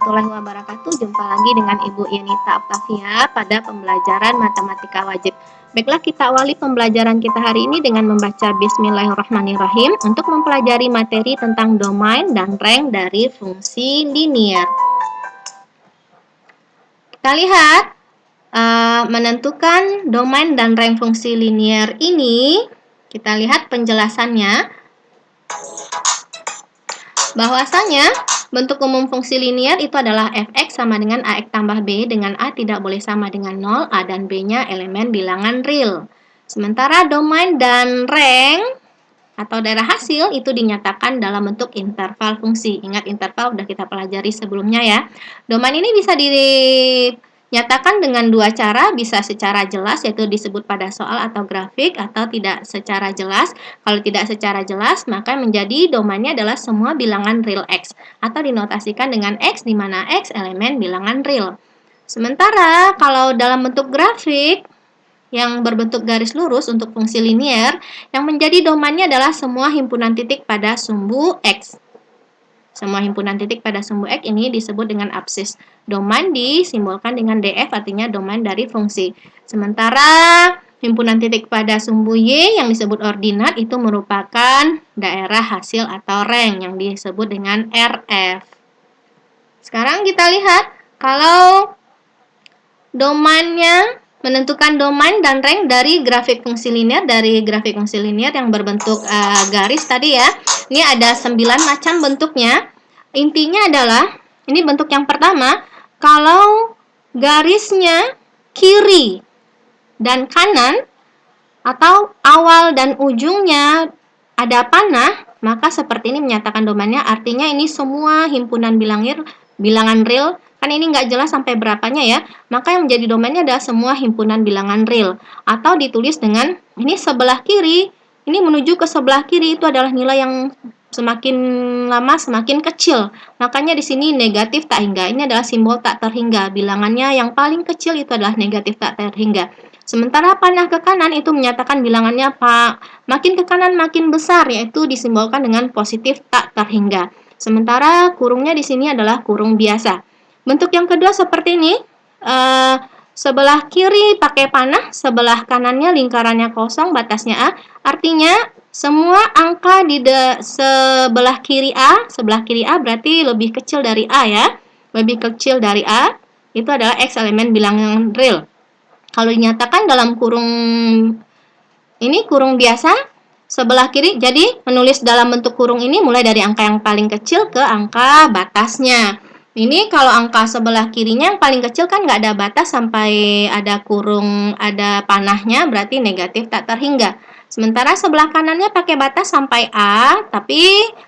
warahmatullahi wabarakatuh. Jumpa lagi dengan Ibu Yunita Octavia pada pembelajaran matematika wajib. Baiklah, kita awali pembelajaran kita hari ini dengan membaca Bismillahirrahmanirrahim untuk mempelajari materi tentang domain dan rank dari fungsi linier. Kita lihat menentukan domain dan rank fungsi linier ini. Kita lihat penjelasannya. Bahwasanya bentuk umum fungsi linier itu adalah fx sama dengan ax tambah b, dengan a tidak boleh sama dengan 0, a dan b-nya elemen bilangan real. Sementara domain dan rank atau daerah hasil itu dinyatakan dalam bentuk interval fungsi. Ingat, interval udah kita pelajari sebelumnya ya. Domain ini bisa dinyatakan dengan dua cara, bisa secara jelas yaitu disebut pada soal atau grafik, atau tidak secara jelas. Kalau tidak secara jelas, maka menjadi domainnya adalah semua bilangan real x, atau dinotasikan dengan x di mana x elemen bilangan real. Sementara kalau dalam bentuk grafik yang berbentuk garis lurus untuk fungsi linier, yang menjadi domainnya adalah semua himpunan titik pada sumbu X. Semua himpunan titik pada sumbu X ini disebut dengan absis. Domain disimbolkan dengan DF, artinya domain dari fungsi. Sementara himpunan titik pada sumbu Y yang disebut ordinat itu merupakan daerah hasil atau rank yang disebut dengan RF. Sekarang kita lihat kalau domainnya, menentukan domain dan rank dari grafik fungsi linier, yang berbentuk garis tadi ya. Ini ada 9 macam bentuknya. Intinya adalah, ini bentuk yang pertama, kalau garisnya kiri dan kanan atau awal dan ujungnya ada panah, maka seperti ini menyatakan domainnya. Artinya ini semua himpunan bilangan real. Kan ini nggak jelas sampai berapanya ya, maka yang menjadi domainnya adalah semua himpunan bilangan real. Atau ditulis dengan ini sebelah kiri, ini menuju ke sebelah kiri itu adalah nilai yang semakin lama semakin kecil. Makanya di sini negatif tak hingga, ini adalah simbol tak terhingga. Bilangannya yang paling kecil itu adalah negatif tak terhingga. Sementara panah ke kanan itu menyatakan bilangannya makin ke kanan makin besar, yaitu disimbolkan dengan positif tak terhingga. Sementara kurungnya di sini adalah kurung biasa. Bentuk yang kedua seperti ini, sebelah kiri pakai panah, sebelah kanannya lingkarannya kosong, batasnya A. Artinya semua angka di sebelah kiri A berarti lebih kecil dari A ya. Lebih kecil dari A, itu adalah X elemen bilangan real. Kalau dinyatakan dalam kurung ini kurung biasa, sebelah kiri, jadi menulis dalam bentuk kurung ini mulai dari angka yang paling kecil ke angka batasnya. Ini kalau angka sebelah kirinya yang paling kecil kan nggak ada batas sampai ada kurung, ada panahnya, berarti negatif tak terhingga. Sementara sebelah kanannya pakai batas sampai A, tapi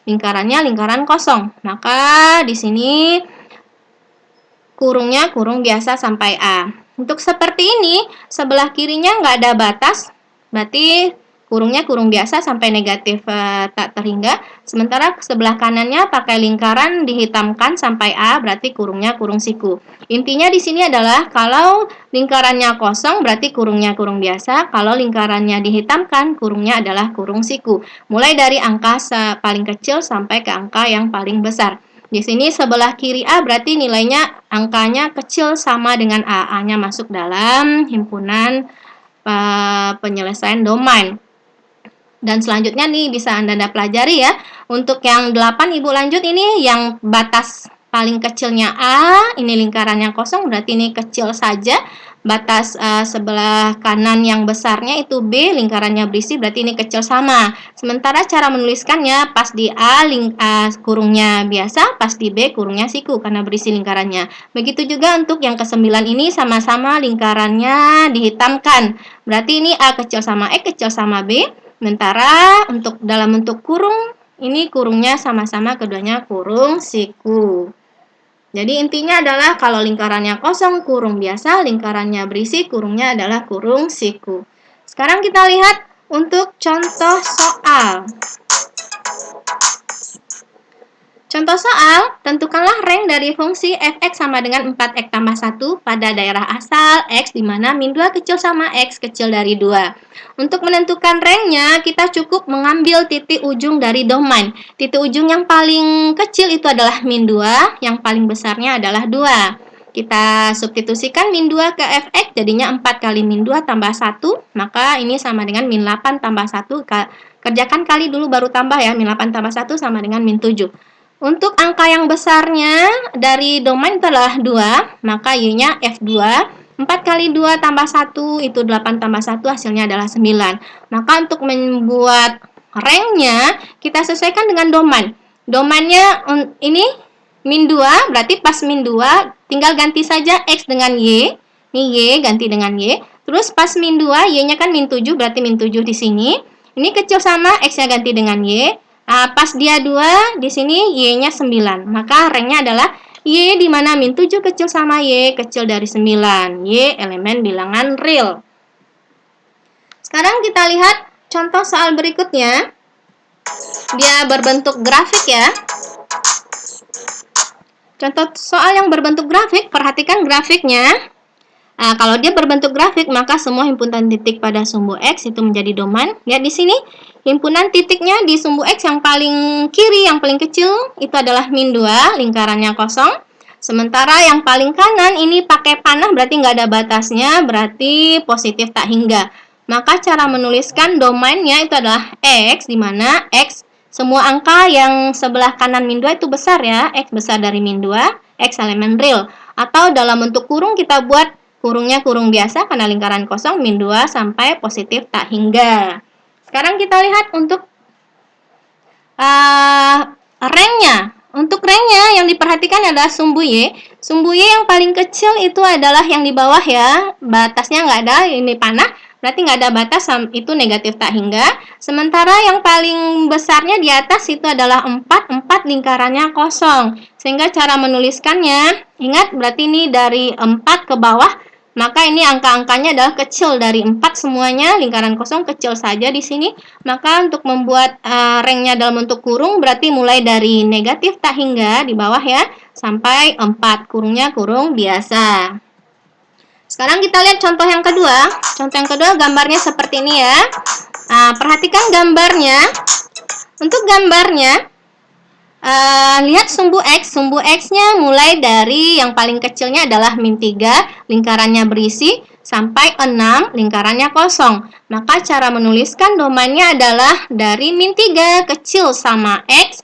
lingkarannya lingkaran kosong. Maka di sini kurungnya kurung biasa sampai A. Untuk seperti ini, sebelah kirinya nggak ada batas, berarti kurungnya kurung biasa sampai negatif tak terhingga. Sementara sebelah kanannya pakai lingkaran dihitamkan sampai A, berarti kurungnya kurung siku. Intinya di sini adalah kalau lingkarannya kosong berarti kurungnya kurung biasa, kalau lingkarannya dihitamkan kurungnya adalah kurung siku. Mulai dari angka paling kecil sampai ke angka yang paling besar. Di sini sebelah kiri A berarti nilainya angkanya kecil sama dengan A. A-nya masuk dalam himpunan penyelesaian domain. Dan selanjutnya nih bisa Anda pelajari ya. Untuk yang 8 Ibu lanjut, ini yang batas paling kecilnya A, ini lingkarannya kosong berarti ini kecil saja. Batas sebelah kanan yang besarnya itu B, lingkarannya berisi berarti ini kecil sama. Sementara cara menuliskannya pas di A kurungnya biasa, pas di B kurungnya siku karena berisi lingkarannya. Begitu juga untuk yang ke-9 ini sama-sama lingkarannya dihitamkan. Berarti ini A kecil sama E kecil sama B. Sementara untuk dalam bentuk kurung, ini kurungnya sama-sama keduanya kurung siku. Jadi intinya adalah kalau lingkarannya kosong kurung biasa, lingkarannya berisi kurungnya adalah kurung siku. Sekarang kita lihat untuk contoh soal. Contoh soal, tentukanlah rank dari fungsi f(x) sama dengan 4x tambah 1 pada daerah asal x di mana min 2 kecil sama x kecil dari 2. Untuk menentukan ranknya, kita cukup mengambil titik ujung dari domain. Titik ujung yang paling kecil itu adalah min 2, yang paling besarnya adalah 2. Kita substitusikan min 2 ke f(x), jadinya 4 kali min 2 tambah 1, maka ini sama dengan min 8 tambah 1. Kerjakan kali dulu baru tambah ya, min 8 tambah 1 sama dengan min 7. Untuk angka yang besarnya dari domain itu adalah 2, maka Y-nya F2. 4 kali 2 tambah 1 itu 8 tambah 1 hasilnya adalah 9. Maka untuk membuat ranknya kita sesuaikan dengan domain. Domainnya ini min 2, berarti pas min 2 tinggal ganti saja X dengan Y. Ini Y ganti dengan Y. Terus pas min 2, Y-nya kan min 7, berarti min 7 di sini. Ini kecil sama X-nya ganti dengan Y. Pas dia 2, di sini Y-nya 9. Maka ranknya adalah Y di mana min 7 kecil sama Y kecil dari 9. Y elemen bilangan real. Sekarang kita lihat contoh soal berikutnya. Dia berbentuk grafik ya. Contoh soal yang berbentuk grafik, perhatikan grafiknya. Kalau dia berbentuk grafik, maka semua himpunan titik pada sumbu X itu menjadi domain. Lihat di sini, himpunan titiknya di sumbu X yang paling kiri, yang paling kecil, itu adalah min 2, lingkarannya kosong. Sementara yang paling kanan ini pakai panah, berarti nggak ada batasnya, berarti positif tak hingga. Maka cara menuliskan domainnya itu adalah X, di mana X, semua angka yang sebelah kanan min 2 itu besar ya, X besar dari min 2, X elemen real. Atau dalam bentuk kurung kita buat kurungnya kurung biasa karena lingkaran kosong min 2 sampai positif tak hingga. Sekarang kita lihat untuk ranknya. Untuk ranknya yang diperhatikan adalah sumbu Y. Sumbu Y yang paling kecil itu adalah yang di bawah ya. Batasnya nggak ada, ini panah. Berarti nggak ada batas, itu negatif tak hingga. Sementara yang paling besarnya di atas itu adalah 4 lingkarannya kosong. Sehingga cara menuliskannya, ingat berarti ini dari 4 ke bawah, maka ini angka-angkanya adalah kecil dari 4 semuanya, lingkaran kosong kecil saja di sini. Maka untuk membuat ranknya dalam bentuk kurung, berarti mulai dari negatif tak hingga di bawah ya, sampai 4, kurungnya kurung biasa. Sekarang kita lihat contoh yang kedua. Contoh yang kedua gambarnya seperti ini ya. Perhatikan gambarnya. Untuk gambarnya, lihat sumbu X. Sumbu X-nya mulai dari yang paling kecilnya adalah min 3, lingkarannya berisi, sampai 6, lingkarannya kosong. Maka cara menuliskan domainnya adalah dari min 3, kecil sama X,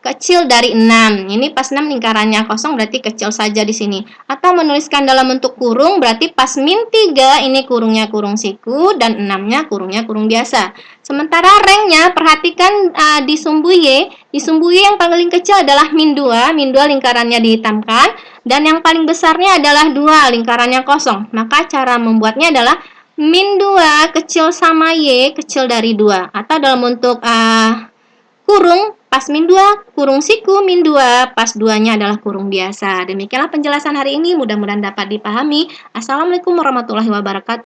kecil dari 6. Ini pas 6 lingkarannya kosong berarti kecil saja di sini. Atau menuliskan dalam bentuk kurung berarti pas min 3 ini kurungnya kurung siku dan 6-nya kurungnya kurung biasa. Sementara ranknya perhatikan di sumbu Y. Di sumbu Y yang paling kecil adalah min 2. Min 2 lingkarannya dihitamkan dan yang paling besarnya adalah 2 lingkarannya kosong. Maka cara membuatnya adalah min 2 kecil sama Y kecil dari 2. Atau dalam bentuk kurung pas min 2, kurung siku min 2, pas 2-nya adalah kurung biasa. Demikianlah penjelasan hari ini, mudah-mudahan dapat dipahami. Assalamualaikum warahmatullahi wabarakatuh.